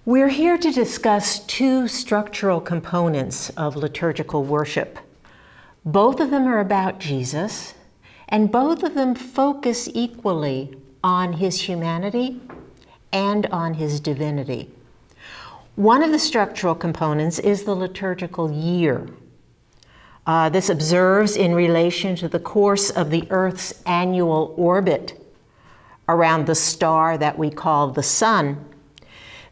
We're here to discuss two structural components of liturgical worship. Both of them are about Jesus, and both of them focus equally on his humanity and on his divinity. One of the structural components is the liturgical year. This observes in relation to the course of the Earth's annual orbit around the star that we call the sun,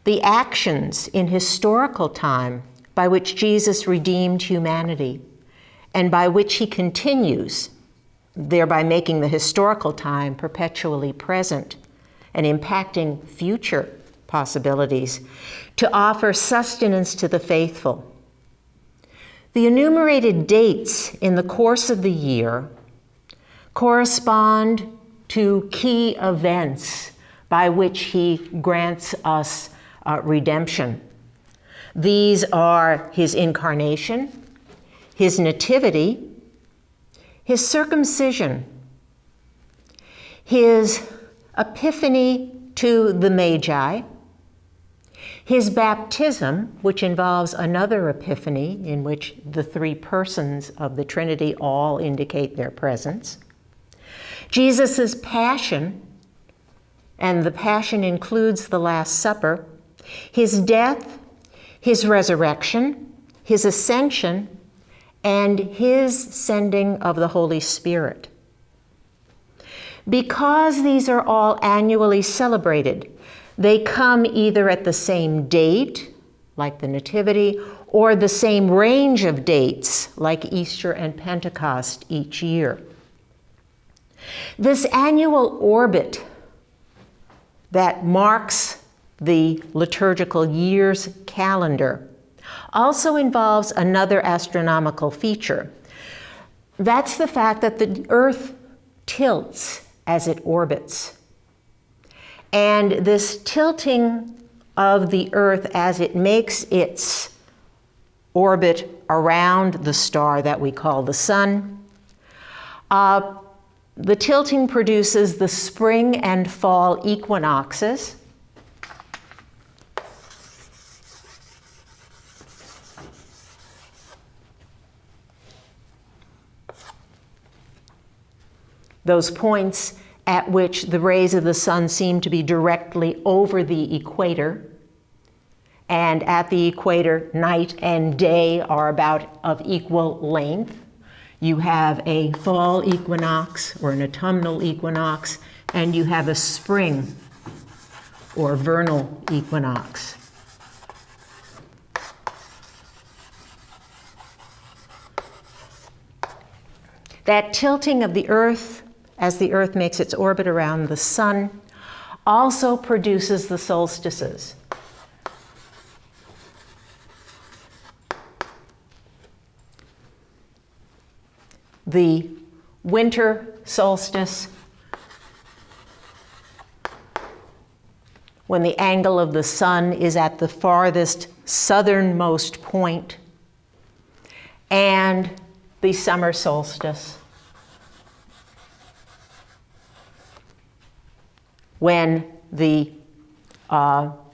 the actions in historical time by which Jesus redeemed humanity and by which he continues, thereby making the historical time perpetually present and impacting future possibilities to offer sustenance to the faithful. The enumerated dates in the course of the year correspond to key events by which he grants us redemption. These are his incarnation, his nativity, his circumcision, his epiphany to the Magi, his baptism, which involves another epiphany in which the three persons of the Trinity all indicate their presence, Jesus' passion, and the passion includes the Last Supper, his death, his resurrection, his ascension, and his sending of the Holy Spirit. Because these are all annually celebrated, they come either at the same date, like the Nativity, or the same range of dates, like Easter and Pentecost each year. This annual orbit that marks the liturgical year's calendar also involves another astronomical feature. That's the fact that the Earth tilts as it orbits. And this tilting of the Earth as it makes its orbit around the star that we call the sun, the tilting produces the spring and fall equinoxes. Those points at which the rays of the sun seem to be directly over the equator, and at the equator, night and day are about of equal length. You have a fall equinox or an autumnal equinox, and you have a spring or vernal equinox. That tilting of the Earth as the Earth makes its orbit around the sun also produces the solstices. The winter solstice, when the angle of the sun is at the farthest southernmost point, and the summer solstice, when the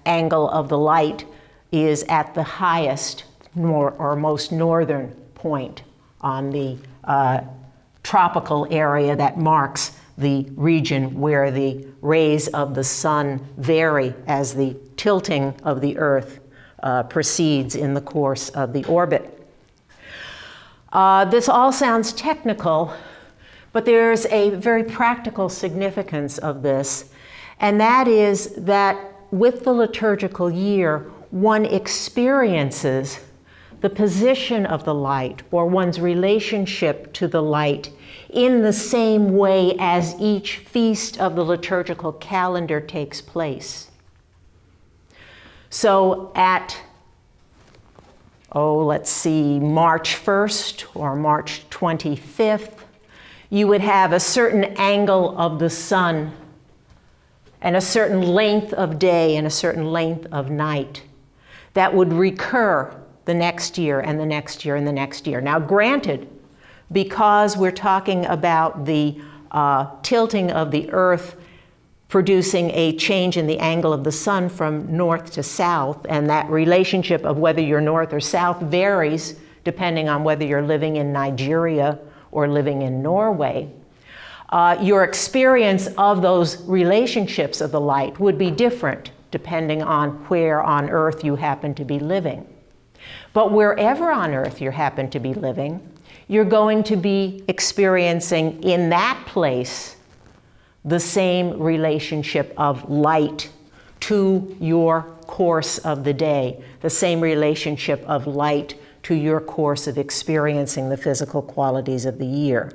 angle of the light is at the highest or most northern point on the tropical area that marks the region where the rays of the sun vary as the tilting of the Earth proceeds in the course of the orbit. This all sounds technical, but there's a very practical significance of this, and that is that with the liturgical year, one experiences the position of the light or one's relationship to the light in the same way as each feast of the liturgical calendar takes place. So at, March 1st or March 25th, you would have a certain angle of the sun and a certain length of day and a certain length of night that would recur the next year and the next year and the next year. Now granted, because we're talking about the tilting of the Earth producing a change in the angle of the sun from north to south, and that relationship of whether you're north or south varies depending on whether you're living in Nigeria or living in Norway. Your experience of those relationships of the light would be different depending on where on earth you happen to be living. But wherever on earth you happen to be living, you're going to be experiencing in that place the same relationship of light to your course of the day, the same relationship of light to your course of experiencing the physical qualities of the year.